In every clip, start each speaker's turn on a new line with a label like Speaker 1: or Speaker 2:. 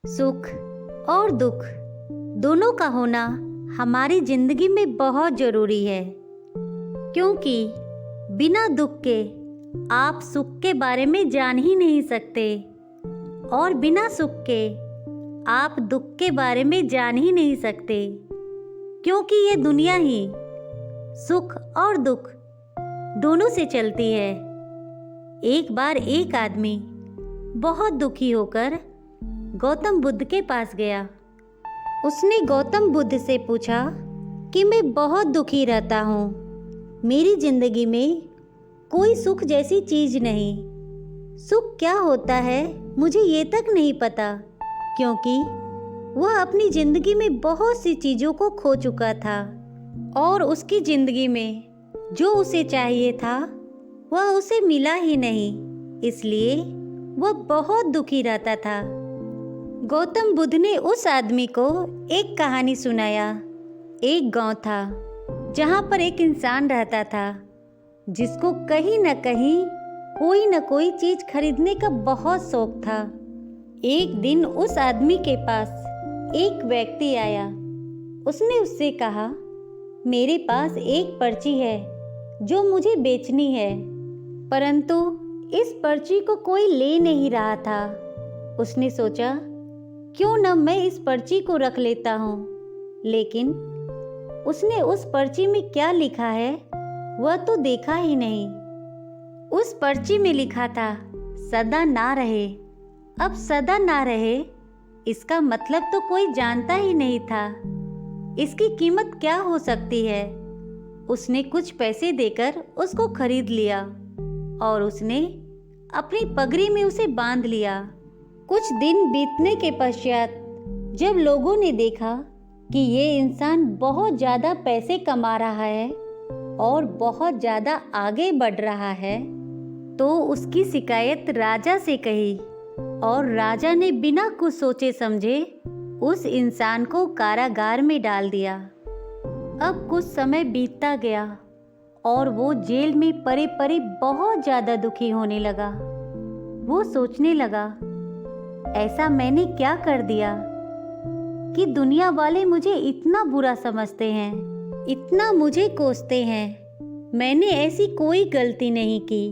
Speaker 1: सुख और दुख दोनों का होना हमारी जिंदगी में बहुत ज़रूरी है, क्योंकि बिना दुख के आप सुख के बारे में जान ही नहीं सकते और बिना सुख के आप दुख के बारे में जान ही नहीं सकते, क्योंकि ये दुनिया ही सुख और दुख दोनों से चलती है। एक बार एक आदमी बहुत दुखी होकर गौतम बुद्ध के पास गया। उसने गौतम बुद्ध से पूछा कि मैं बहुत दुखी रहता हूँ, मेरी जिंदगी में कोई सुख जैसी चीज़ नहीं। सुख क्या होता है मुझे ये तक नहीं पता, क्योंकि वह अपनी ज़िंदगी में बहुत सी चीज़ों को खो चुका था और उसकी ज़िंदगी में जो उसे चाहिए था वह उसे मिला ही नहीं, इसलिए वह बहुत दुखी रहता था। गौतम बुद्ध ने उस आदमी को एक कहानी सुनाया। एक गांव था जहां पर एक इंसान रहता था जिसको कहीं न कहीं कोई न कोई चीज़ खरीदने का बहुत शौक था। एक दिन उस आदमी के पास एक व्यक्ति आया। उसने उससे कहा, मेरे पास एक पर्ची है जो मुझे बेचनी है, परंतु इस पर्ची को कोई ले नहीं रहा था। उसने सोचा क्यों न मैं इस पर्ची को रख लेता हूँ, लेकिन उसने उस पर्ची में क्या लिखा है वह तो देखा ही नहीं। उस पर्ची में लिखा था सदा ना रहे। अब सदा ना रहे इसका मतलब तो कोई जानता ही नहीं था। इसकी कीमत क्या हो सकती है। उसने कुछ पैसे देकर उसको खरीद लिया और उसने अपनी पगड़ी में उसे बांध लिया। कुछ दिन बीतने के पश्चात जब लोगों ने देखा कि ये इंसान बहुत ज़्यादा पैसे कमा रहा है और बहुत ज़्यादा आगे बढ़ रहा है, तो उसकी शिकायत राजा से कही और राजा ने बिना कुछ सोचे समझे उस इंसान को कारागार में डाल दिया। अब कुछ समय बीतता गया और वो जेल में पड़े पड़े बहुत ज़्यादा दुखी होने लगा। वो सोचने लगा, ऐसा मैंने क्या कर दिया कि दुनिया वाले मुझे इतना बुरा समझते हैं, इतना मुझे कोसते हैं। मैंने ऐसी कोई गलती नहीं की।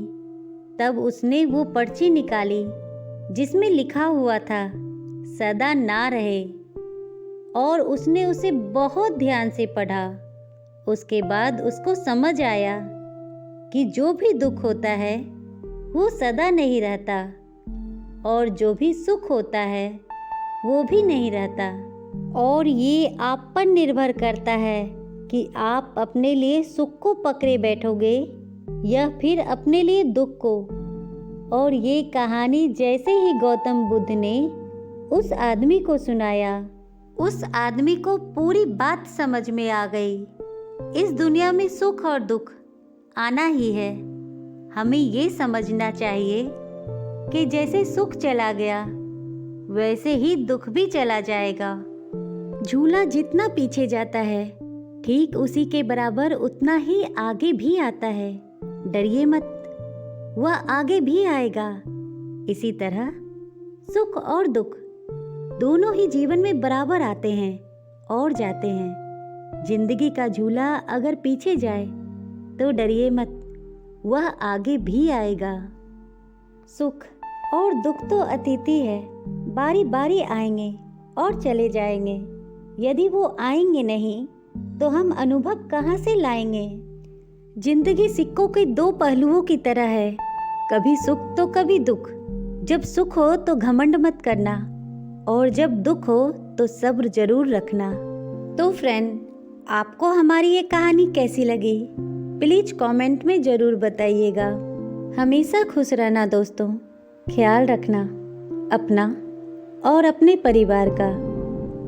Speaker 1: तब उसने वो पर्ची निकाली जिसमें लिखा हुआ था सदा ना रहे, और उसने उसे बहुत ध्यान से पढ़ा। उसके बाद उसको समझ आया कि जो भी दुख होता है वो सदा नहीं रहता और जो भी सुख होता है वो भी नहीं रहता। और ये आप पर निर्भर करता है कि आप अपने लिए सुख को पकड़े बैठोगे या फिर अपने लिए दुख को। और ये कहानी जैसे ही गौतम बुद्ध ने उस आदमी को सुनाया, उस आदमी को पूरी बात समझ में आ गई। इस दुनिया में सुख और दुख आना ही है। हमें ये समझना चाहिए कि जैसे सुख चला गया वैसे ही दुख भी चला जाएगा। झूला जितना पीछे जाता है ठीक उसी के बराबर उतना ही आगे भी आता है। डरिए मत, वह आगे भी आएगा। इसी तरह सुख और दुख दोनों ही जीवन में बराबर आते हैं और जाते हैं। जिंदगी का झूला अगर पीछे जाए तो डरिए मत, वह आगे भी आएगा। सुख और दुख तो अतीति है, बारी बारी आएंगे और चले जाएंगे। यदि वो आएंगे नहीं तो हम अनुभव कहाँ से लाएंगे। जिंदगी सिक्कों के दो पहलुओं की तरह है, कभी सुख तो कभी दुख। जब सुख हो तो घमंड मत करना और जब दुख हो तो सब्र जरूर रखना। तो फ्रेंड, आपको हमारी ये कहानी कैसी लगी प्लीज कमेंट में ज़रूर बताइएगा। हमेशा खुश रहना दोस्तों, ख्याल रखना अपना और अपने परिवार का।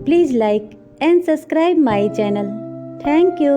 Speaker 1: Please like and subscribe my channel. Thank you.